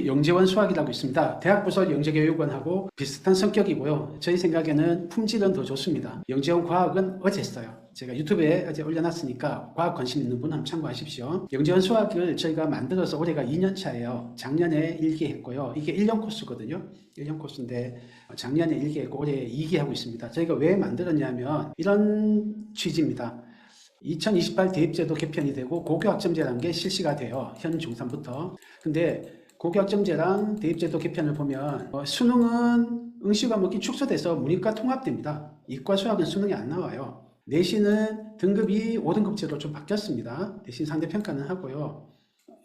영재원 수학이라고 있습니다. 대학부설 영재교육원하고 비슷한 성격이고요. 저희 생각에는 품질은 더 좋습니다. 영재원 과학은 어제 했어요. 제가 유튜브에 어제 올려놨으니까 과학 관심 있는 분 한번 참고하십시오. 영재원 수학을 저희가 만들어서 올해가 2년 차예요. 작년에 1기 했고요. 이게 1년 코스거든요. 1년 코스인데 작년에 1기 했고 올해 2기 하고 있습니다. 저희가 왜 만들었냐면 이런 취지입니다. 2028 대입제도 개편이 되고 고교학점제라는 게 실시가 돼요. 현 중3부터. 근데 고교학점제랑 대입제도 개편을 보면 수능은 응시 과목이 축소돼서 문이과 통합됩니다. 이과 수학은 수능이 안 나와요. 내신은 등급이 5등급제로 좀 바뀌었습니다. 내신 상대평가는 하고요.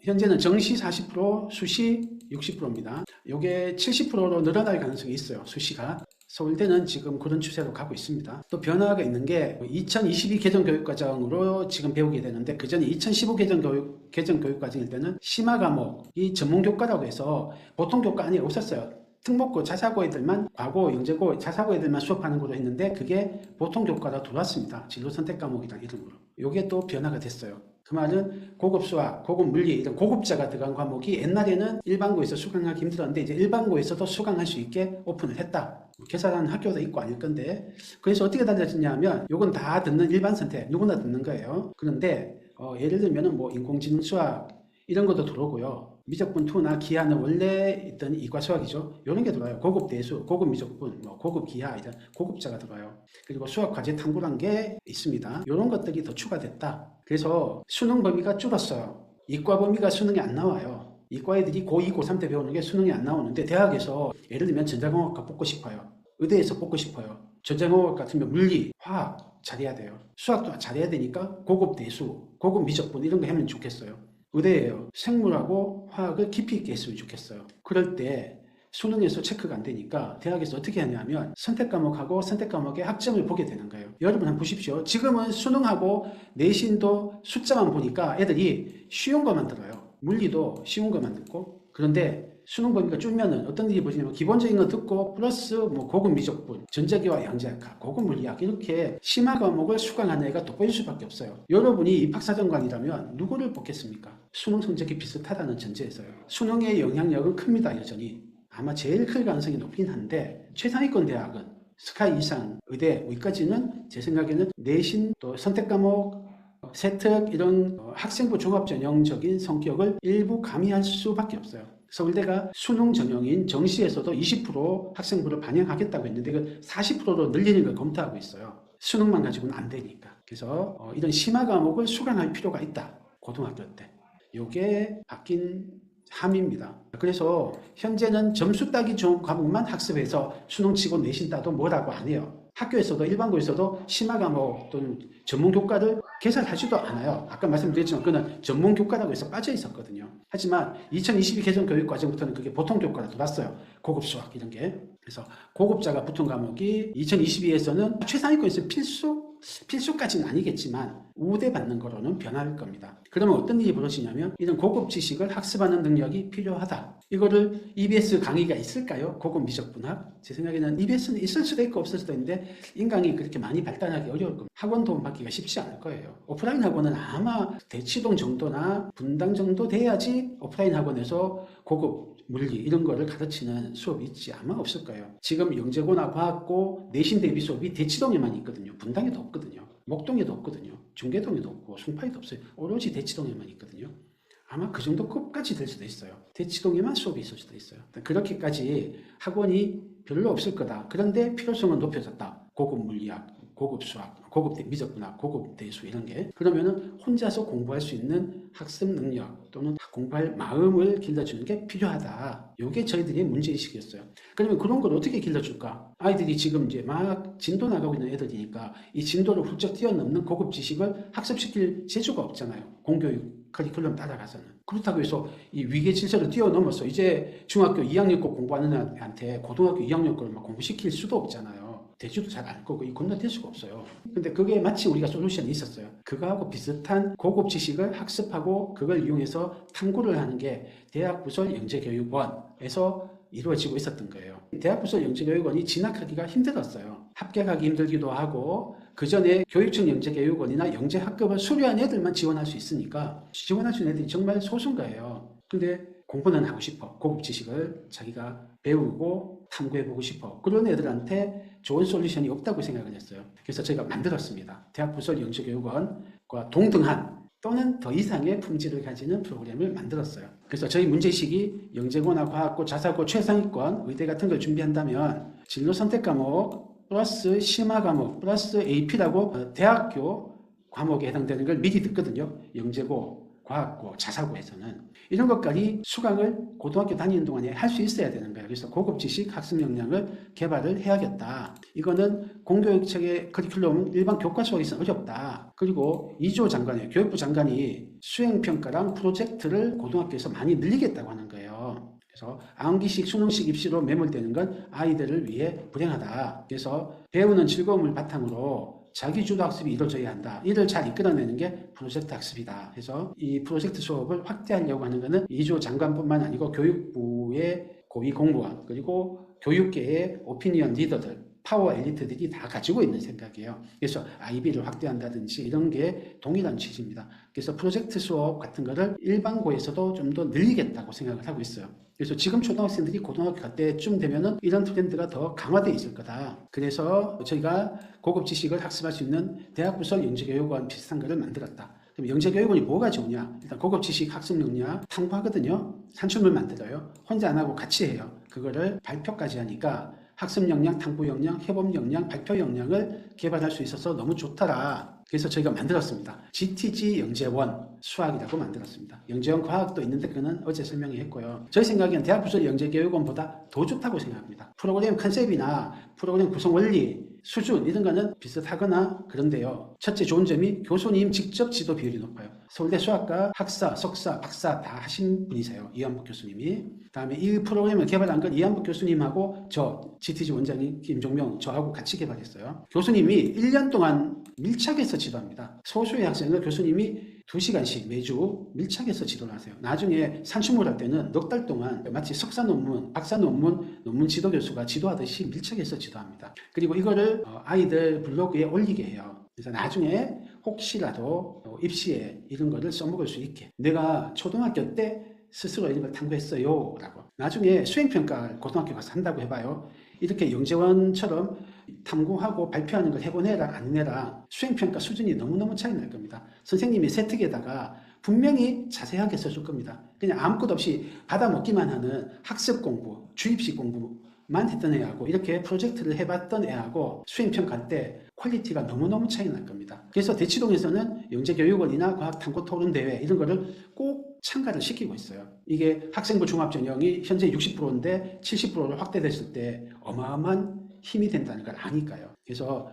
현재는 정시 40%, 수시 60%입니다. 이게 70%로 늘어날 가능성이 있어요. 수시가. 서울대는 지금 그런 추세로 가고 있습니다. 또 변화가 있는 게 2022 개정교육과정으로 지금 배우게 되는데 그 전에 2015 개정교육과정일 때는 심화 과목이 전문교과라고 해서 보통 교과 안에 없었어요. 특목고 자사고 애들만 과고, 영재고, 자사고 애들만 수업하는 걸로 했는데 그게 보통 교과로 들어왔습니다. 진로 선택 과목이라는 이름으로. 이게 또 변화가 됐어요. 그 말은 고급 수학, 고급 물리 이런 고급자가 들어간 과목이 옛날에는 일반고에서 수강하기 힘들었는데 이제 일반고에서도 수강할 수 있게 오픈을 했다. 개설하는 학교도 있고 아닐 건데 그래서 어떻게 달라졌냐 하면 요건 다 듣는 일반 선택 누구나 듣는 거예요. 그런데 예를 들면 뭐 인공지능 수학 이런 것도 들어오고요. 미적분 2나 기하는 원래 있던 이과 수학이죠. 이런 게 들어와요. 고급 대수, 고급 미적분, 고급 기하 이런 고급자가 들어와요. 그리고 수학 과제 탐구란 게 있습니다. 이런 것들이 더 추가됐다. 그래서 수능 범위가 줄었어요. 이과 범위가 수능이 안 나와요. 이과 애들이 고2, 고3 때 배우는 게 수능이 안 나오는데 대학에서 예를 들면 전자공학과 뽑고 싶어요. 의대에서 뽑고 싶어요. 전자공학 같으면 물리, 화학 잘해야 돼요. 수학도 잘해야 되니까 고급 대수, 고급 미적분 이런 거 하면 좋겠어요. 의대예요. 생물하고 화학을 깊이 있게 했으면 좋겠어요. 그럴 때 수능에서 체크가 안 되니까 대학에서 어떻게 하냐면 선택 과목하고 선택 과목의 학점을 보게 되는 거예요. 여러분 한번 보십시오. 지금은 수능하고 내신도 숫자만 보니까 애들이 쉬운 것만 들어요. 물리도 쉬운 것만 듣고 그런데 수능 범위가 줄면은 어떤 일이 벌어지냐면 기본적인 거 듣고 플러스 뭐 고급 미적분, 전자기와 양자역학, 고급 물리학 이렇게 심화 과목을 수강하는 애가 돋보일 수밖에 없어요. 여러분이 입학사정관이라면 누구를 뽑겠습니까? 수능 성적이 비슷하다는 전제에서요. 수능의 영향력은 큽니다. 여전히. 아마 제일 클 가능성이 높긴 한데 최상위권 대학은 스카이 이상, 의대, 여기까지는 제 생각에는 내신 또 선택 과목 세특 이런 학생부 종합 전형적인 성격을 일부 가미할 수밖에 없어요. 서울대가 수능 전형인 정시에서도 20% 학생부를 반영하겠다고 했는데 그 40%로 늘리는 걸 검토하고 있어요. 수능만 가지고는 안 되니까. 그래서 이런 심화 과목을 수강할 필요가 있다. 고등학교 때. 이게 바뀐 함입니다. 그래서 현재는 점수 따기 좋은 과목만 학습해서 수능 치고 내신 따도 뭐라고 안 해요. 학교에서도 일반고에서도 심화 과목 또는 전문 교과를 개설하지도 않아요. 아까 말씀드렸지만 그는 전문 교과라고 해서 빠져 있었거든요. 하지만 2022 개정 교육 과정부터는 그게 보통 교과로 들어왔어요. 고급 수학 이런 게. 그래서 고급자가 붙은 과목이 2022에서는 최상위권에서 필수까지는 아니겠지만 우대받는 거로는 변할 겁니다. 그러면 어떤 일이 벌어지냐면 이런 고급 지식을 학습하는 능력이 필요하다. 이거를 EBS 강의가 있을까요? 고급 미적분학? 제 생각에는 EBS는 있을 수도 있고 없을 수도 있는데 인강이 그렇게 많이 발달하기 어려울 겁니다. 학원 도움 받기가 쉽지 않을 거예요. 오프라인 학원은 아마 대치동 정도나 분당 정도 돼야지 오프라인 학원에서 고급 물리 이런 거를 가르치는 수업이 있지 아마 없을 거예요. 지금 영재고나 과학고 내신 대비 수업이 대치동에만 있거든요. 분당에도 없거든요. 목동에도 없거든요. 중계동에도 없고 송파에도 없어요. 오로지 대치동에만 있거든요. 아마 그 정도 급까지 될 수도 있어요. 대치동에만 수업이 있을 수도 있어요. 그렇게까지 학원이 별로 없을 거다. 그런데 필요성은 높여졌다. 고급 물리학, 고급 수학, 고급 미적분학, 고급 대수 이런 게 그러면은 혼자서 공부할 수 있는 학습 능력 또는 공부할 마음을 길러주는 게 필요하다. 이게 저희들의 문제의식이었어요. 그러면 그런 걸 어떻게 길러줄까? 아이들이 지금 이제 막 진도 나가고 있는 애들이니까 이 진도를 훌쩍 뛰어넘는 고급 지식을 학습시킬 재주가 없잖아요. 공교육 커리큘럼 따라가서는. 그렇다고 해서 이 위계 질서를 뛰어넘어서 이제 중학교 2학년 거 공부하는 애한테 고등학교 2학년 걸 막 공부시킬 수도 없잖아요. 대주도 잘 알 거고 이 건너뛸 수가 없어요. 근데 그게 마치 우리가 솔루션이 있었어요. 그거하고 비슷한 고급 지식을 학습하고 그걸 이용해서 탐구를 하는 게 대학부설 영재교육원에서 이루어지고 있었던 거예요. 대학부설 영재교육원이 진학하기가 힘들었어요. 합격하기 힘들기도 하고 그 전에 교육청 영재교육원이나 영재학급을 수료한 애들만 지원할 수 있으니까 지원할 수 있는 애들이 정말 소수인 거예요. 근데 공부는 하고 싶어. 고급 지식을 자기가 배우고 탐구해보고 싶어. 그런 애들한테 좋은 솔루션이 없다고 생각을 했어요. 그래서 저희가 만들었습니다. 대학부설 영재교육원과 동등한 또는 더 이상의 품질을 가지는 프로그램을 만들었어요. 그래서 저희 문제식이 영재고나 과학고, 자사고, 최상위권, 의대 같은 걸 준비한다면 진로 선택 과목 플러스 심화 과목 플러스 AP라고 대학교 과목에 해당되는 걸 미리 듣거든요. 영재고, 과학고, 자사고에서는. 이런 것까지 수강을 고등학교 다니는 동안에 할 수 있어야 되는 거예요. 그래서 고급 지식 학습 역량을 개발을 해야겠다. 이거는 공교육청의 커리큘럼 일반 교과서에서 어렵다. 그리고 이주호 장관이, 교육부 장관이 수행평가랑 프로젝트를 고등학교에서 많이 늘리겠다고 하는 거예요. 그래서 암기식, 수능식 입시로 매몰되는 건 아이들을 위해 불행하다. 그래서 배우는 즐거움을 바탕으로 자기주도 학습이 이루어져야 한다. 이를 잘 이끌어내는 게 프로젝트 학습이다. 그래서 이 프로젝트 수업을 확대하려고 하는 것은 이주호 장관뿐만 아니고 교육부의 고위 공무원 그리고 교육계의 오피니언 리더들, 파워 엘리트들이 다 가지고 있는 생각이에요. 그래서 IB를 확대한다든지 이런 게 동일한 취지입니다. 그래서 프로젝트 수업 같은 거를 일반고에서도 좀 더 늘리겠다고 생각을 하고 있어요. 그래서 지금 초등학생들이 고등학교 갈 때쯤 되면은 이런 트렌드가 더 강화되어 있을 거다. 그래서 저희가 고급 지식을 학습할 수 있는 대학부설 영재교육원 비슷한 거를 만들었다. 그럼 영재교육원이 뭐가 좋으냐? 일단 고급 지식 학습 역량 탐구하거든요. 산출물 만들어요. 혼자 안 하고 같이 해요. 그거를 발표까지 하니까 학습 역량, 탐구 역량, 협업 역량, 발표 역량을 개발할 수 있어서 너무 좋더라. 그래서 저희가 만들었습니다. GTG 영재원 수학이라고 만들었습니다. 영재원 과학도 있는데 그거는 어제 설명했고요. 저희 생각에는 대학부설 영재교육원보다 더 좋다고 생각합니다. 프로그램 컨셉이나 프로그램 구성 원리, 수준 이런 거는 비슷하거나 그런데요. 첫째 좋은 점이 교수님 직접 지도 비율이 높아요. 서울대 수학과 학사, 석사, 박사 다 하신 분이세요. 이한복 교수님이. 다음에 이 프로그램을 개발한 건 이한복 교수님하고 저 GTG 원장님 김종명 저하고 같이 개발했어요. 교수님이 1년 동안 밀착해서 지도합니다. 소수의 학생을 교수님이 2시간씩 매주 밀착해서 지도를 하세요. 나중에 산출물 할 때는 넉 달 동안 마치 석사 논문, 박사 논문 지도 교수가 지도하듯이 밀착해서 지도합니다. 그리고 이거를 아이들 블로그에 올리게 해요. 그래서 나중에 혹시라도 입시에 이런 거를 써먹을 수 있게. 내가 초등학교 때 스스로 이런 걸 탐구했어요 라고. 나중에 수행평가를 고등학교 가서 한다고 해봐요. 이렇게 영재원처럼 탐구하고 발표하는 걸 해본 애랑 아닌 애랑 수행평가 수준이 너무너무 차이 날 겁니다. 선생님이 세특에다가 분명히 자세하게 써줄 겁니다. 그냥 아무것도 없이 받아먹기만 하는 학습 공부, 주입식 공부만 했던 애하고 이렇게 프로젝트를 해봤던 애하고 수행평가 때 퀄리티가 너무너무 차이 날 겁니다. 그래서 대치동에서는 영재교육원이나 과학탐구토론대회 이런 거를 꼭 참가를 시키고 있어요. 이게 학생부 종합전형이 현재 60%인데 70%로 확대됐을 때 어마어마한 힘이 된다는 걸 아니까요. 그래서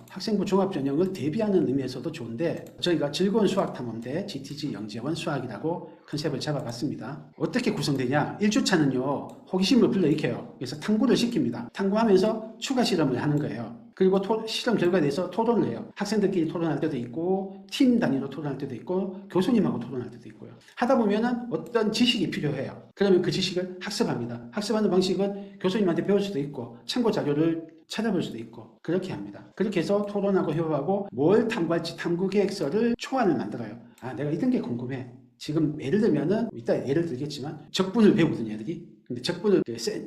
학생부 종합전형을 대비하는 의미에서도 좋은데 저희가 즐거운 수학탐험대 GTG 영재원 수학이라고 컨셉을 잡아봤습니다. 어떻게 구성되냐? 1주차는요. 호기심을 불러일으켜요. 그래서 탐구를 시킵니다. 탐구하면서 추가 실험을 하는 거예요. 그리고 실험 결과에 대해서 토론을 해요. 학생들끼리 토론할 때도 있고 팀 단위로 토론할 때도 있고 교수님하고 토론할 때도 있고요. 하다 보면은 어떤 지식이 필요해요. 그러면 그 지식을 학습합니다. 학습하는 방식은 교수님한테 배울 수도 있고 참고 자료를 찾아볼 수도 있고 그렇게 합니다. 그렇게 해서 토론하고 협업하고 뭘 탐구할지 탐구 계획서를 초안을 만들어요. 아, 내가 이런 게 궁금해. 지금 예를 들면은 이따 예를 들겠지만 적분을 배우거든요, 애들이. 근데 적분을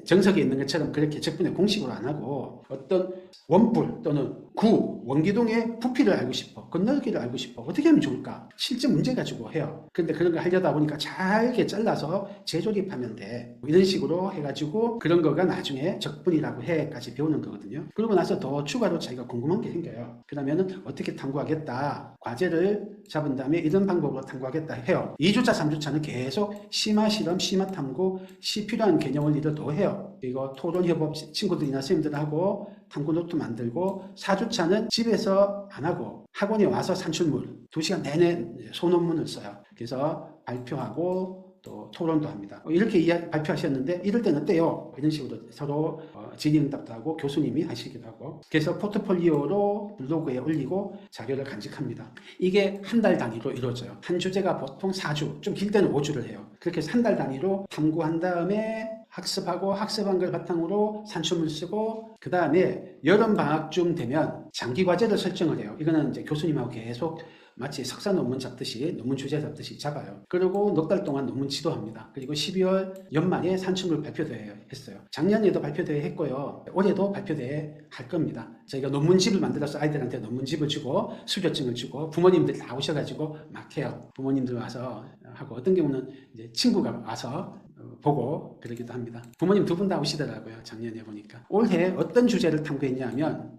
정석에 있는 것처럼 그렇게 적분의 공식으로 안 하고 어떤 원뿔 또는 구, 원기둥의 부피를 알고 싶어. 건널기를 알고 싶어. 어떻게 하면 좋을까? 실제 문제 가지고 해요. 근데 그런 걸 하려다 보니까 잘게 잘라서 재조립하면 돼. 이런 식으로 해가지고 그런 거가 나중에 적분이라고 해까지 배우는 거거든요. 그러고 나서 더 추가로 자기가 궁금한 게 생겨요. 그러면은 어떻게 탐구하겠다. 과제를 잡은 다음에 이런 방법으로 탐구하겠다 해요. 2주차, 3주차는 계속 심화 실험, 심화 탐구, 필요한 개념 원리를 더 해요. 그리고 토론 협업 친구들이나 선생님들하고 탐구 노트 만들고 4주차는 집에서 안 하고 학원에 와서 산출물 2시간 내내 소논문을 써요. 그래서 발표하고 또 토론도 합니다. 이렇게 발표하셨는데 이럴 때는 어때요? 이런 식으로 서로 질의응답도 하고 교수님이 하시기도 하고 그래서 포트폴리오로 블로그에 올리고 자료를 간직합니다. 이게 한 달 단위로 이루어져요. 한 주제가 보통 4주, 좀 길 때는 5주를 해요. 그렇게 해서 한 달 단위로 탐구한 다음에 학습하고 학습한 걸 바탕으로 산출물 쓰고 그 다음에 여름 방학쯤 되면 장기 과제를 설정을 해요. 이거는 이제 교수님하고 계속 마치 석사 논문 잡듯이 논문 주제 잡듯이 잡아요. 그리고 넉 달 동안 논문 지도합니다. 그리고 12월 연말에 산출물 발표대회 했어요. 작년에도 발표대회 했고요. 올해도 발표대회 할 겁니다. 저희가 논문집을 만들어서 아이들한테 논문집을 주고 수료증을 주고 부모님들이 다 오셔가지고 막 해요. 부모님들 와서 하고 어떤 경우는 이제 친구가 와서 보고 그러기도 합니다. 부모님 두 분 다 오시더라고요. 작년에 보니까. 올해 어떤 주제를 탐구했냐 하면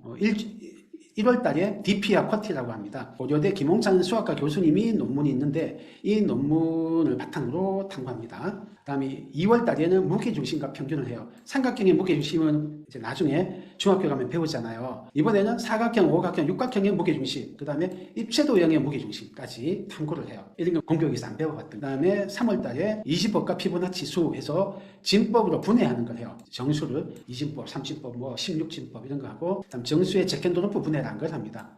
1월 달에 DP와 쿼티라고 합니다. 고려대 김홍찬 수학과 교수님이 논문이 있는데 이 논문을 바탕으로 탐구합니다. 그 다음에 2월 달에는 무게중심과 평균을 해요. 삼각형의 무게중심은 이제 나중에 중학교 가면 배우잖아요. 이번에는 사각형, 오각형, 육각형의 무게중심, 그 다음에 입체도형의 무게중심까지 탐구를 해요. 이런 거 공교육에서 안 배워봤던. 그 다음에 3월 달에 이진법과 피보나치 수 해서 진법으로 분해하는 걸 해요. 정수를 이진법, 3진법, 16진법 이런 거 하고, 그 다음 정수의 제켄도르프 분해라는 걸 합니다.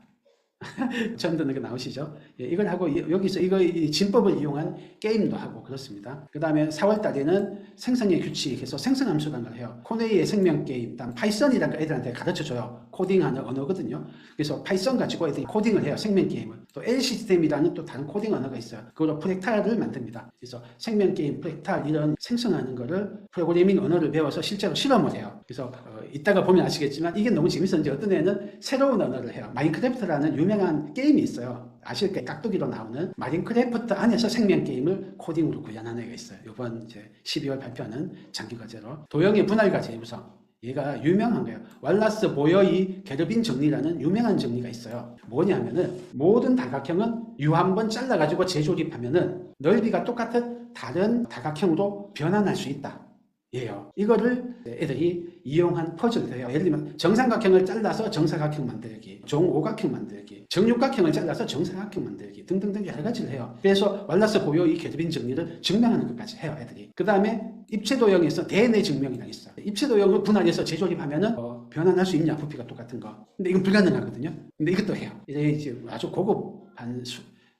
처음 듣는 게 나오시죠? 예, 이걸 하고 여기서 이 진법을 이용한 게임도 하고 그렇습니다. 그 다음에 4월 달에는 생성의 규칙에서 생성함수라는 걸 해요. 코네이의 생명게임, 다음 파이썬이라는 걸 애들한테 가르쳐줘요. 코딩하는 언어거든요. 그래서 파이썬 가지고 애들이 코딩을 해요. 생명게임을. 또 L 시스템이라는 또 다른 코딩 언어가 있어요. 그걸로 프랙탈을 만듭니다. 그래서 생명게임, 프랙탈 이런 생성하는 거를 프로그래밍 언어를 배워서 실제로 실험을 해요. 그래서 이따가 보면 아시겠지만 이게 너무 재밌었는지 어떤 애는 새로운 언어를 해요. 마인크래프트라는 유명한 게임이 있어요. 아실 거예요. 깍두기로 나오는 마인크래프트 안에서 생명게임을 코딩으로 구현하는 애가 있어요. 이번 이제 12월 발표하는 장기과제로. 도형의 분할과 재구성. 얘가 유명한 거예요. 왈라스 보여이 게르빈 정리라는 유명한 정리가 있어요. 뭐냐면은 모든 다각형은 U 한 번 잘라가지고 재조립하면은 넓이가 똑같은 다른 다각형으로 변환할 수 있다. 예요. 이거를 애들이 이용한 퍼즐도 해요. 예를 들면 정삼각형을 잘라서 정사각형 만들기, 정오각형 만들기, 정육각형을 잘라서 정사각형 만들기 등등등 여러 가지를 해요. 그래서 왈라스 보여이 게르빈 정리를 증명하는 것까지 해요, 애들이. 그 다음에 입체도형에서 대내 증명이라고 있어요. 입체도형을 분할해서 재조립하면은 변환할 수 있냐, 부피가 똑같은 거. 근데 이건 불가능하거든요. 근데 이것도 해요. 이제 아주 고급한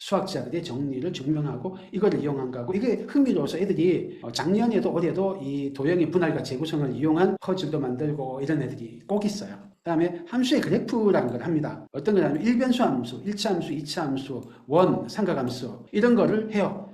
수학자들의 정리를 증명하고 이걸 이용한 거고, 이게 흥미로워서 애들이 작년에도 올해도 이 도형의 분할과 재구성을 이용한 퍼즐도 만들고 이런 애들이 꼭 있어요. 그 다음에 함수의 그래프라는 걸 합니다. 어떤 거냐면 1변수 함수, 1차 함수, 2차 함수, 원, 삼각함수 이런 거를 해요.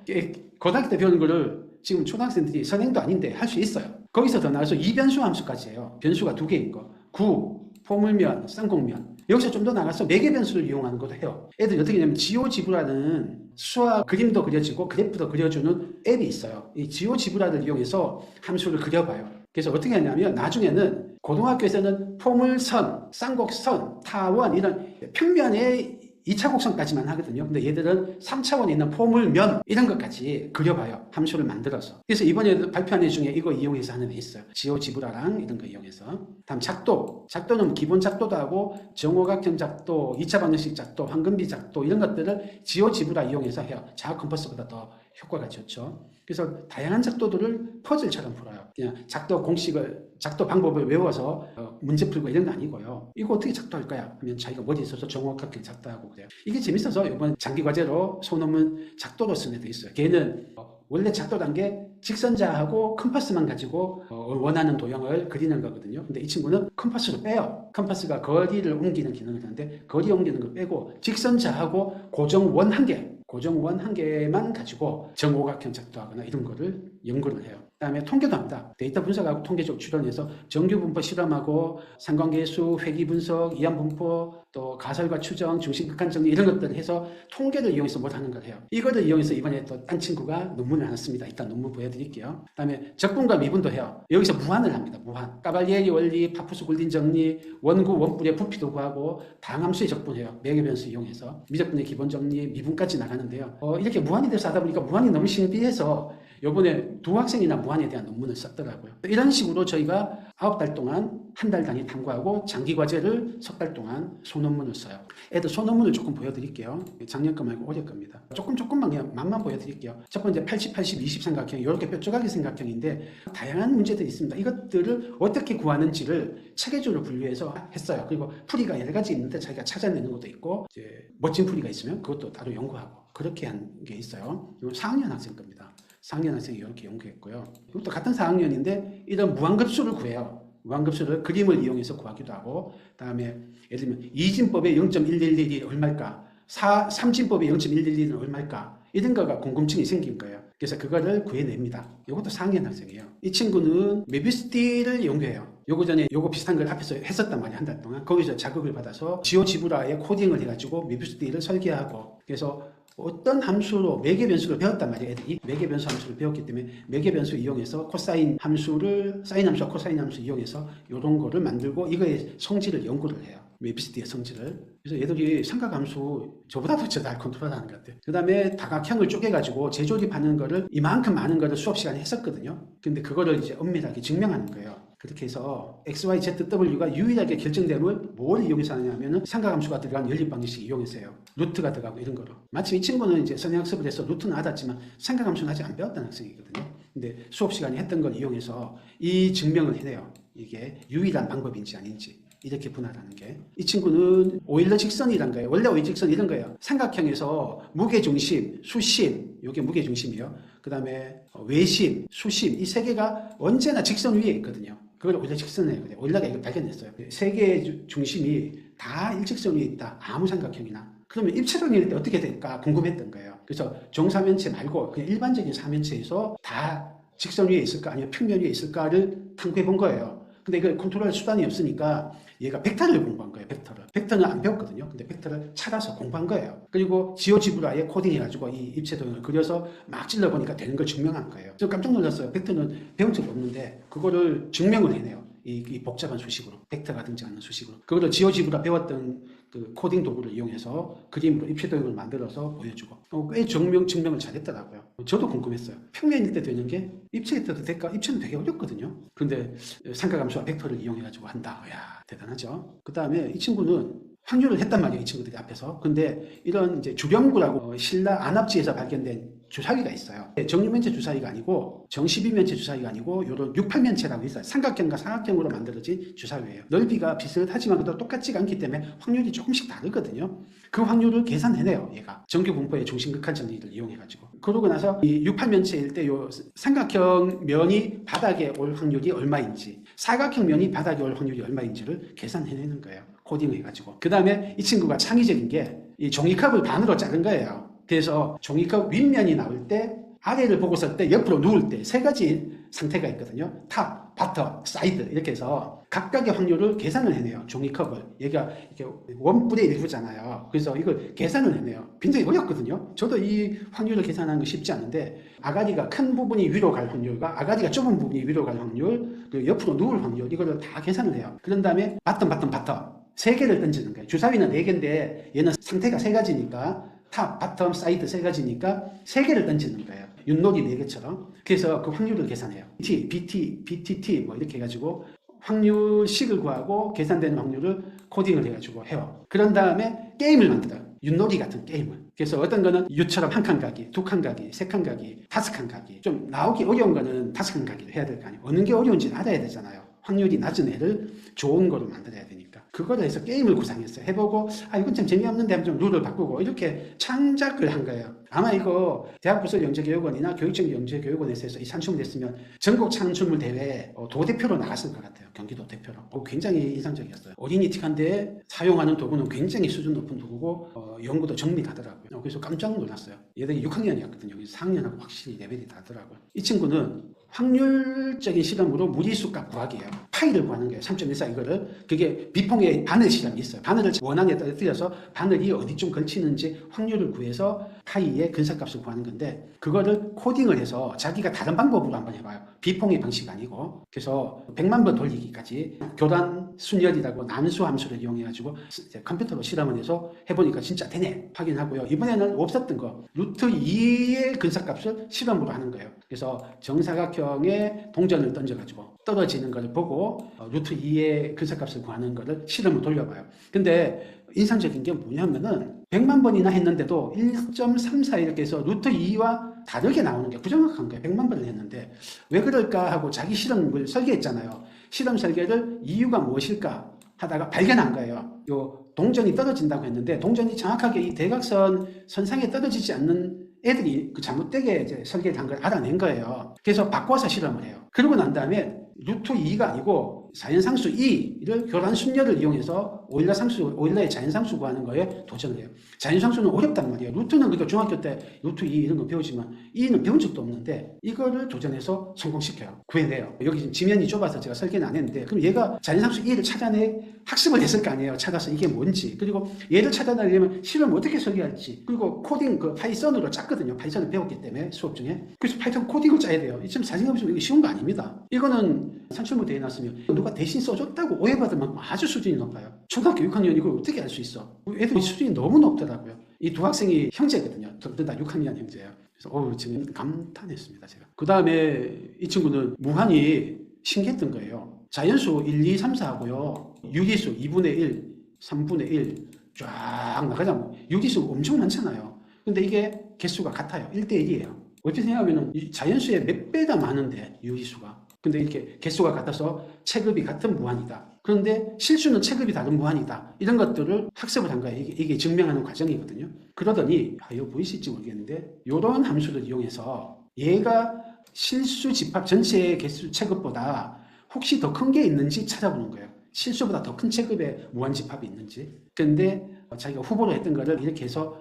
고등학교 때 배우는 거를 지금 초등학생들이 선행도 아닌데 할 수 있어요. 거기서 더 나아가서 2변수 함수까지 해요. 변수가 2개인 거. 구, 포물면, 쌍곡면. 여기서 좀 더 나가서 매개 변수를 이용하는 것도 해요. 애들이 어떻게 하냐면 지오지브라는 수학 그림도 그려지고 그래프도 그려주는 앱이 있어요. 이 지오지브라를 이용해서 함수를 그려봐요. 그래서 어떻게 하냐면 나중에는 고등학교에서는 포물선, 쌍곡선, 타원 이런 평면의 2차 곡선까지만 하거든요. 근데 얘들은 3차원에 있는 포물면 이런 것까지 그려봐요. 함수를 만들어서. 그래서 이번에 발표한 애 중에 이거 이용해서 하는 애 있어요. 지오지브라랑 이런 거 이용해서. 다음 작도. 작도는 기본 작도도 하고 정오각형 작도, 2차 방정식 작도, 황금비 작도 이런 것들을 지오지브라 이용해서 해요. 자학 컴퍼스보다 더 효과가 좋죠. 그래서 다양한 작도들을 퍼즐처럼 풀어요. 그냥 작도 공식을, 작도 방법을 외워서 문제 풀고 이런 거 아니고요. 이거 어떻게 작도할 거야? 하면 자기가 머리에 있어서 정확하게 작도하고 그래요. 이게 재밌어서 이번 장기과제로 소논문 작도로 쓴 애도 있어요. 걔는 원래 작도란 게 직선자하고 컴파스만 가지고 원하는 도형을 그리는 거거든요. 근데 이 친구는 컴파스를 빼요. 컴파스가 거리를 옮기는 기능을 하는데 거리 옮기는 걸 빼고 직선자하고 고정원 한 개만 가지고 정오각형 작도하거나 이런 거를 연구를 해요. 그 다음에 통계도 합니다. 데이터 분석하고 통계적 추론해서 정규분포 실험하고 상관계수, 회귀분석, 이항분포, 또 가설과 추정, 중심극한 정리 이런 것들을 해서 통계를 이용해서 뭘 하는 걸 해요. 이거를 이용해서 이번에 또 딴 친구가 논문을 하나 씁니다. 일단 논문 보여드릴게요. 그 다음에 적분과 미분도 해요. 여기서 무한을 합니다. 무한. 까발리에리 원리, 파푸스 굴린 정리, 원구, 원뿔의 부피도 구하고 다항함수의 적분해요. 매개변수 이용해서. 미적분의 기본 정리, 미분까지 나가는데요. 이렇게 무한이 돼서 하다 보니까 무한이 너무 신비해서 요번에 두 학생이나 무한에 대한 논문을 썼더라고요. 이런 식으로 저희가 9달 동안 한 달 단위 탐구하고 장기과제를 석 달 동안 소논문을 써요. 애들 소논문을 조금 보여드릴게요. 작년 거 말고 올해 겁니다. 조금만 그냥 맛만 보여드릴게요. 첫 번째 80, 80, 20 삼각형, 이렇게 뾰족하게 삼각형인데 다양한 문제들이 있습니다. 이것들을 어떻게 구하는지를 체계적으로 분류해서 했어요. 그리고 풀이가 여러 가지 있는데 자기가 찾아내는 것도 있고, 이제 멋진 풀이가 있으면 그것도 따로 연구하고 그렇게 한 게 있어요. 이건 4학년 학생 겁니다. 4학년 학생이 이렇게 연구했고요. 이것도 같은 4학년인데 이런 무한급수를 구해요. 무한급수를 그림을 이용해서 구하기도 하고, 그 다음에 예를 들면 이진법의 0.111이 얼마일까? 삼진법의 0.112는 얼마일까? 이런 거가 궁금증이 생긴 거예요. 그래서 그거를 구해냅니다. 이것도 4학년 학생이에요. 이 친구는 메비스티를 연구해요. 요거 전에 요거 비슷한 걸 앞에서 했었단 말이에요. 한 달 동안. 거기서 자극을 받아서 지오지브라에 코딩을 해가지고 메비스티를 설계하고, 그래서 어떤 함수로 매개 변수를 배웠단 말이에요. 애들이 매개 변수 함수를 배웠기 때문에 매개 변수 이용해서 코사인 함수를, 사인 함수와 코사인 함수 이용해서 이런 거를 만들고 이거의 성질을 연구를 해요. 메비스티의 성질을. 그래서 얘들이 삼각함수 저보다도 잘 컨트롤하는 것 같아요. 그 다음에 다각형을 쪼개가지고 재조립하는 거를 이만큼 많은 거를 수업 시간에 했었거든요. 근데 그거를 이제 엄밀하게 증명하는 거예요. 그렇게 해서 X, Y, Z, W가 유일하게 결정됨을 뭘 이용해서 하냐면은 삼각함수가 들어간 연립 방정식 이용해서 해요. 루트가 들어가고 이런 거로. 마침 이 친구는 이제 선행학습을 해서 루트는 알았지만 삼각함수는 아직 안 배웠다는 학생이거든요. 근데 수업 시간에 했던 걸 이용해서 이 증명을 해내요. 이게 유일한 방법인지 아닌지. 이렇게 분할하는 게. 이 친구는 오일러 직선이란 거예요. 원래 오일러 직선 이런 거예요. 삼각형에서 무게중심, 수심, 이게 무게중심이요. 그 다음에 외심, 수심, 이 세 개가 언제나 직선 위에 있거든요. 그걸 오일러 직선이에요. 오일러가 이걸 발견했어요. 세 개의 중심이 다 일직선 위에 있다. 아무 삼각형이나. 그러면 입체적일 때 어떻게 될까 궁금했던 거예요. 그래서 정사면체 말고 그냥 일반적인 사면체에서 다 직선 위에 있을까 아니면 평면 위에 있을까를 탐구해 본 거예요. 근데 이걸 컨트롤할 수단이 없으니까 얘가 벡터를 공부한 거예요. 벡터는 안 배웠거든요. 근데 벡터를 찾아서 공부한 거예요. 그리고 지오지브라에 코딩해가지고 이 입체 도형을 그려서 막 찔러보니까 되는 걸 증명한 거예요. 저 깜짝 놀랐어요. 벡터는 배운 적이 없는데 그거를 증명을 해내요. 이 복잡한 수식으로, 벡터가 등장하는 수식으로. 그거를 지오지브라 배웠던 그 코딩 도구를 이용해서 그림으로 입체 도형을 만들어서 보여주고 꽤 증명을 잘했더라고요. 저도 궁금했어요. 평면일 때 되는 게 입체일 때도 될까? 입체는 되게 어렵거든요. 그런데 삼각함수와 벡터를 이용해가지고 한다. 이야, 대단하죠. 그 다음에 이 친구는 확률을 했단 말이에요. 이 친구들이 앞에서. 근데 이런 이제 주병구라고 신라 안압지에서 발견된 주사위가 있어요. 정육면체 주사위가 아니고 정십이면체 주사위가 아니고 이런 육팔면체라고 있어요. 삼각형과 삼각형으로 만들어진 주사위예요. 넓이가 비슷하지만 그래도 똑같지가 않기 때문에 확률이 조금씩 다르거든요. 그 확률을 계산해내요. 얘가 정규분포의 중심극한 정리를 이용해가지고. 그러고 나서 이 육팔면체일 때 요 삼각형 면이 바닥에 올 확률이 얼마인지, 사각형 면이 바닥에 올 확률이 얼마인지를 계산해내는 거예요. 코딩해가지고. 그 다음에 이 친구가 창의적인 게 이 종이컵을 반으로 자른 거예요. 그래서 종이컵 윗면이 나올 때, 아래를 보고 설 때, 옆으로 누울 때 세 가지 상태가 있거든요. 탑, 바텀, 사이드 이렇게 해서 각각의 확률을 계산을 해내요. 종이컵을. 얘가 이렇게 원뿔의 일부잖아요. 그래서 이걸 계산을 해내요. 굉장히 어렵거든요. 저도 이 확률을 계산하는 거 쉽지 않은데 아가리가 큰 부분이 위로 갈 확률과 아가리가 좁은 부분이 위로 갈 확률, 그리고 옆으로 누울 확률 이거를 다 계산을 해요. 그런 다음에 바텀 세 개를 던지는 거예요. 주사위는 네 개인데 얘는 상태가 세 가지니까 탑, 바텀, 사이드 세 가지니까 세 개를 던지는 거예요. 윷놀이 네 개처럼. 그래서 그 확률을 계산해요. BTT 뭐 이렇게 해가지고 확률식을 구하고 계산되는 확률을 코딩을 해가지고 해요. 그런 다음에 게임을 만들어요. 윷놀이 같은 게임을. 그래서 어떤 거는 유처럼 한 칸 가기, 두 칸 가기, 세 칸 가기, 다섯 칸 가기. 좀 나오기 어려운 거는 다섯 칸 가기를 해야 될 거 아니에요. 어느 게 어려운지 알아야 되잖아요. 확률이 낮은 애를 좋은 거로 만들어야 되니까. 그거를 해서 게임을 구상했어요. 해보고 이건 참 재미없는데 하면 좀 룰을 바꾸고 이렇게 창작을 한 거예요. 아마 이거 대학부설영재교육원이나 교육청영재교육원에서 해서 이 산출됐으면 전국 창출물 대회 도대표로 나갔을 것 같아요. 경기도 대표로. 굉장히 인상적이었어요. 어린이틱한데 사용하는 도구는 굉장히 수준 높은 도구고 연구도 정밀하더라고요. 그래서 깜짝 놀랐어요. 얘들이 6학년이었거든요. 그래서 4학년하고 확실히 레벨이 다르더라고요. 이 친구는 확률적인 실험으로 무리수값 구하기예요. 파이를 구하는 거예요. 3.14 이거를. 그게 비폭의 바늘 실험이 있어요. 바늘을 원앙에 떨어뜨려서 바늘이 어디쯤 걸치는지 확률을 구해서 파이의 근사값을 구하는 건데 그거를 코딩을 해서 자기가 다른 방법으로 한번 해봐요. 비폭의 방식 아니고. 그래서 100만 번 돌리기까지 교란 순열이라고 난수 함수를 이용해가지고 컴퓨터로 실험을 해서 해보니까 진짜 되네 확인하고요. 이번에는 없었던 거 루트 2의 근사값을 실험으로 하는 거예요. 그래서 정사각형에 동전을 던져가지고 떨어지는 걸 보고 루트 2의 근사값을 구하는 거를 실험을 돌려봐요. 근데 인상적인 게 뭐냐면은 100만 번이나 했는데도 1.34 이렇게 해서 루트 2와 다르게 나오는 게 부정확한 거예요. 100만 번을 했는데 왜 그럴까 하고 자기 실험을 설계했잖아요. 실험 설계를 이유가 무엇일까 하다가 발견한 거예요. 요 동전이 떨어진다고 했는데 동전이 정확하게 이 대각선 선상에 떨어지지 않는 애들이 그 잘못되게 이제 설계를 한 걸 알아낸 거예요. 그래서 바꿔서 실험을 해요. 그러고 난 다음에 루트 2가 아니고 자연상수 2를 교란 순열을 이용해서 오일러의 자연상수 구하는 거에 도전을 해요. 자연상수는 어렵단 말이에요. 루트는 그러니까 중학교 때 루트 2 이런 거 배우지만 2는 배운 적도 없는데 이거를 도전해서 성공시켜요. 구해내요. 여기 지금 지면이 좁아서 제가 설계는 안 했는데 그럼 얘가 자연상수 2를 찾아내 학습을 했을 거 아니에요. 찾아서 이게 뭔지. 그리고 얘를 찾아내려면 실험을 어떻게 설계할지. 그리고 코딩 파이썬으로 짰거든요. 파이썬을 배웠기 때문에 수업 중에. 그래서 파이썬 코딩을 짜야 돼요. 지금 자신감이 이거 쉬운 거 아닙니다. 이거는 산출물 대해놨으면 누가 대신 써줬다고 오해받을 만큼 아주 수준이 높아요. 초등학교 6학년 이걸 어떻게 알 수 있어? 애들 수준이 너무 높더라고요. 이 두 학생이 형제거든요. 둘 다 6학년 형제예요. 그래서 지금 감탄했습니다. 제가. 그 다음에 이 친구는 무한히 신기했던 거예요. 자연수 1, 2, 3, 4하고요. 유기수 2분의 1, 3분의 1 쫙 나가자면 유기수 엄청 많잖아요. 근데 이게 개수가 같아요. 1대 1이에요. 어떻게 생각하면 자연수의 몇 배가 많은데 유기수가. 근데 이렇게 개수가 같아서 체급이 같은 무한이다. 그런데 실수는 체급이 다른 무한이다. 이런 것들을 학습을 한 거예요. 이게 증명하는 과정이거든요. 그러더니 이거 보이실지 모르겠는데 이런 함수를 이용해서 얘가 실수 집합 전체의 개수 체급보다 혹시 더 큰 게 있는지 찾아보는 거예요. 실수보다 더 큰 체급의 무한집합이 있는지. 근데 자기가 후보로 했던 거를 이렇게 해서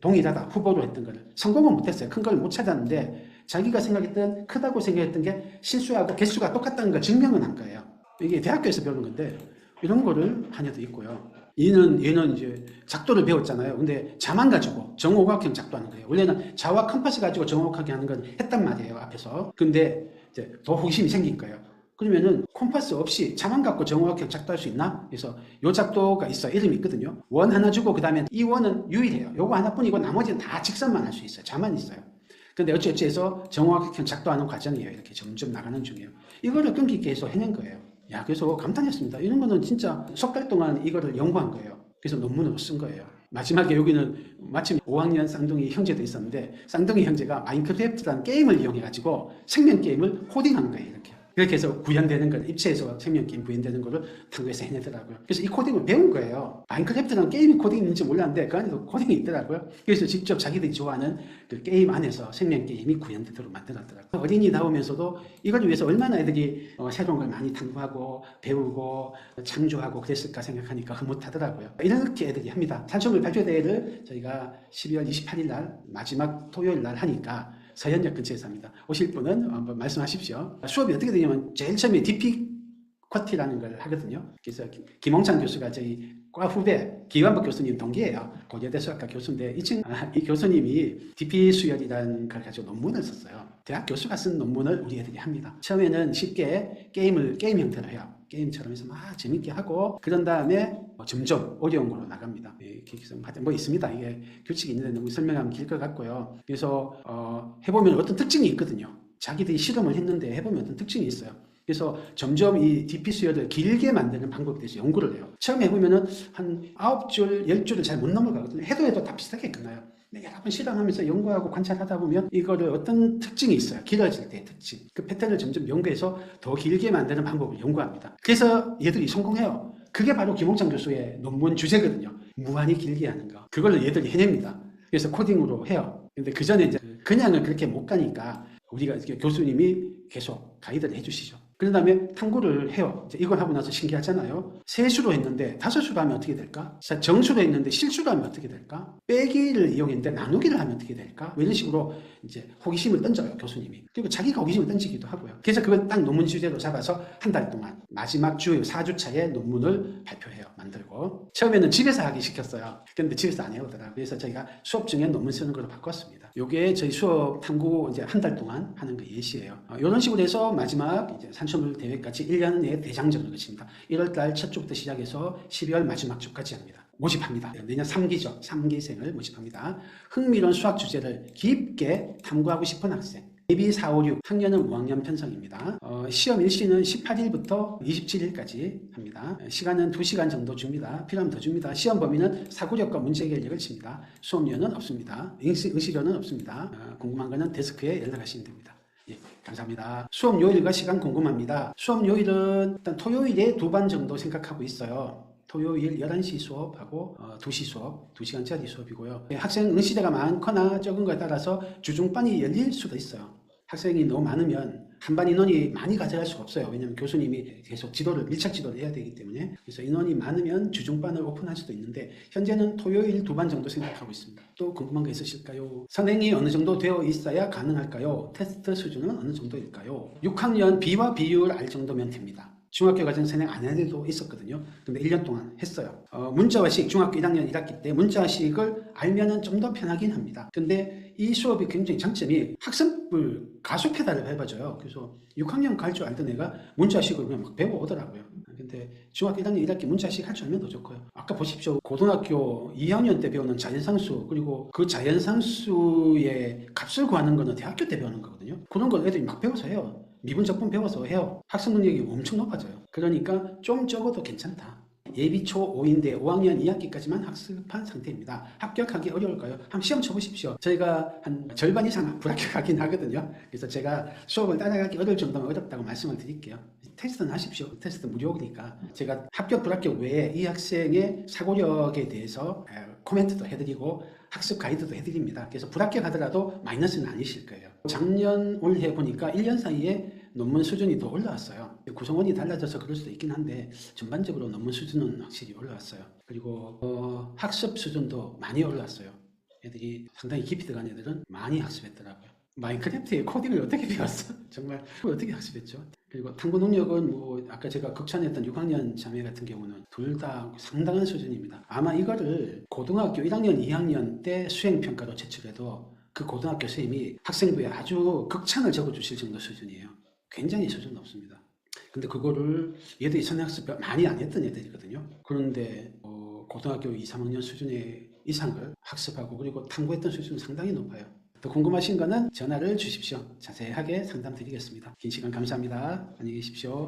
동일하다 후보로 했던 거를 성공은 못했어요. 큰 걸 못 찾았는데 자기가 생각했던 크다고 생각했던 게 실수하고 개수가 똑같다는 걸 증명은 한 거예요. 이게 대학교에서 배우는 건데 이런 거를 한 애도 있고요. 얘는 이제 작도를 배웠잖아요. 근데 자만 가지고 정오각형 작도하는 거예요. 원래는 자와 컴파스 가지고 정오각하게 하는 건 했단 말이에요. 앞에서. 근데 이제 더 호기심이 생긴 거예요. 그러면은 콤파스 없이 자만 갖고 정오각형 작도할 수 있나? 그래서 요 작도가 있어. 이름이 있거든요. 원 하나 주고 그 다음에 이 원은 유일해요. 요거 하나뿐이고 나머지는 다 직선만 할 수 있어요. 자만 있어요. 근데 어찌어찌해서 정오각형 작도하는 과정이에요. 이렇게 점점 나가는 중이에요. 이거를 끈기 있게 해서 해낸 거예요. 야, 그래서 감탄했습니다. 이런 거는 진짜 석 달 동안 이거를 연구한 거예요. 그래서 논문으로 쓴 거예요. 마지막에 여기는 마침 5학년 쌍둥이 형제도 있었는데 쌍둥이 형제가 마인크래프트라는 게임을 이용해가지고 생명 게임을 코딩한 거예요. 이렇게 해서 구현되는 걸, 입체해서 생명게임 구현되는 거를 탐구해서 해내더라고요. 그래서 이 코딩을 배운 거예요. 마인크래프트는 게임이 코딩이 있는지 몰랐는데 그 안에도 코딩이 있더라고요. 그래서 직접 자기들이 좋아하는 그 게임 안에서 생명게임이 구현되도록 만들었더라고요. 어린이다우면서도 이걸 위해서 얼마나 애들이 새로운 걸 많이 탐구하고 배우고 창조하고 그랬을까 생각하니까 흐뭇하더라고요. 이렇게 애들이 합니다. 산출물 발표대회를 저희가 12월 28일 날 마지막 토요일 날 하니까 서현역 근처에서 합니다. 오실 분은 한번 말씀하십시오. 수업이 어떻게 되냐면 제일 처음에 DP 쿼티라는 걸 하거든요. 그래서 김홍찬 교수가 저희 과 후배 기완복 교수님 동기예요. 고려대 수학과 교수인데 이 교수님이 DP 수열이라는 걸 가지고 논문을 썼어요. 대학 교수가 쓴 논문을 우리 애들이 합니다. 처음에는 쉽게 게임 형태로 해요. 게임처럼 해서 막 재밌게 하고 그런 다음에 점점 어려운 걸로 나갑니다. 뭐 있습니다. 이게 규칙이 있는데 너무 설명하면 길 것 같고요. 그래서 해보면 어떤 특징이 있거든요. 자기들이 실험을 했는데 해보면 어떤 특징이 있어요. 그래서 점점 이 DP 수열을 길게 만드는 방법에 대해서 연구를 해요. 처음에 해보면은 한 9줄, 10줄을 잘 못 넘어가거든요. 해도 다 비슷하게 끝나요. 근데 여러 번 실험하면서 연구하고 관찰하다 보면 이거를 어떤 특징이 있어요. 길어질 때의 특징. 그 패턴을 점점 연구해서 더 길게 만드는 방법을 연구합니다. 그래서 얘들이 성공해요. 그게 바로 김홍창 교수의 논문 주제거든요. 무한히 길게 하는 거. 그걸 얘들이 해냅니다. 그래서 코딩으로 해요. 근데 그 전에 이제 그냥은 그렇게 못 가니까 우리가 교수님이 계속 가이드를 해주시죠. 그 다음에 탐구를 해요. 이걸 하고 나서 신기하잖아요. 세수로 했는데 5수로 하면 어떻게 될까? 정수로 했는데 실수로 하면 어떻게 될까? 빼기를 이용했는데 나누기를 하면 어떻게 될까? 이런 식으로 이제 호기심을 던져요, 교수님이. 그리고 자기가 호기심을 던지기도 하고요. 그래서 그걸 딱 논문 주제로 잡아서 한 달 동안 마지막 주 4주차에 논문을 발표해요. 만들고. 처음에는 집에서 하기 시켰어요. 근데 집에서 안 해오더라고요. 그래서 저희가 수업 중에 논문 쓰는 걸로 바꿨습니다. 요게 저희 수업 탐구 이제 한 달 동안 하는 거 예시예요. 이런 식으로 해서 마지막 이제 산출물 대회까지 1년 내에 대장정을 거칩니다. 1월달 첫 주부터 시작해서 12월 마지막 주까지 합니다. 모집합니다. 내년 3기죠. 3기생을 모집합니다. 흥미로운 수학 주제를 깊게 탐구하고 싶은 학생. 예비 4, 5, 6 학년은 5학년 편성입니다. 시험 일시는 18일부터 27일까지 합니다. 시간은 2시간 정도 줍니다. 필요하면 더 줍니다. 시험 범위는 사고력과 문제해결력을 칩니다. 수업료는 없습니다. 응시료는 없습니다. 궁금한 거는 데스크에 연락하시면 됩니다. 예, 감사합니다. 수업 요일과 시간 궁금합니다. 수업 요일은 일단 토요일에 2반 정도 생각하고 있어요. 토요일 11시 수업하고 2시 수업, 2시간짜리 수업이고요. 학생 응시자가 많거나 적은 거에 따라서 주중반이 열릴 수도 있어요. 학생이 너무 많으면 한반 인원이 많이 가져갈 수가 없어요. 왜냐하면 교수님이 계속 밀착 지도를 해야 되기 때문에. 그래서 인원이 많으면 주중반을 오픈할 수도 있는데 현재는 토요일 2반 정도 생각하고 있습니다. 또 궁금한 거 있으실까요? 선행이 어느 정도 되어 있어야 가능할까요? 테스트 수준은 어느 정도일까요? 6학년 B와 비율 알 정도면 됩니다. 중학교 과정 선행 안 할 일도 있었거든요. 근데 1년 동안 했어요. 문자화식 중학교 1학년 1학기 때 문자화식을 알면은 좀 더 편하긴 합니다. 근데 이 수업이 굉장히 장점이 학습을 가속해달라고 해봐줘요. 그래서 6학년 갈 줄 알던 애가 문자식을 그냥 막 배워오더라고요. 근데 중학교 1학년 1학기 문자식 할 줄 알면 더 좋고요. 아까 보십시오. 고등학교 2학년 때 배우는 자연상수, 그리고 그 자연상수의 값을 구하는 거는 대학교 때 배우는 거거든요. 그런 걸 애들이 막 배워서 해요. 미분적분 배워서 해요. 학습 능력이 엄청 높아져요. 그러니까 좀 적어도 괜찮다. 예비초 5인데 5학년 2학기까지만 학습한 상태입니다. 합격하기 어려울까요? 한번 시험 쳐보십시오. 저희가 한 절반 이상 불합격하긴 하거든요. 그래서 제가 수업을 따라가기 어려울 정도면 어렵다고 말씀을 드릴게요. 테스트는 하십시오. 테스트 무료니까. 제가 합격 불합격 외에 이 학생의 사고력에 대해서 코멘트도 해드리고 학습 가이드도 해드립니다. 그래서 불합격하더라도 마이너스는 아니실 거예요. 작년 올해 보니까 1년 사이에 논문 수준이 더 올라왔어요. 구성원이 달라져서 그럴 수도 있긴 한데 전반적으로 논문 수준은 확실히 올라왔어요. 그리고 학습 수준도 많이 올라왔어요. 애들이 상당히 깊이 들어간 애들은 많이 학습했더라고요. 마인크래프트의 코딩을 어떻게 배웠어? 정말 그걸 어떻게 학습했죠? 그리고 탐구 능력은 뭐 아까 제가 극찬했던 6학년 자매 같은 경우는 둘 다 상당한 수준입니다. 아마 이거를 고등학교 1학년, 2학년 때 수행평가로 제출해도 그 고등학교 선생님이 학생부에 아주 극찬을 적어주실 정도 수준이에요. 굉장히 수준 높습니다. 근데 그거를 얘들이 선행학습 많이 안 했던 애들이거든요. 그런데 고등학교 2, 3학년 수준의 이상을 학습하고 그리고 탐구했던 수준은 상당히 높아요. 더 궁금하신 거는 전화를 주십시오. 자세하게 상담 드리겠습니다. 긴 시간 감사합니다. 안녕히 계십시오.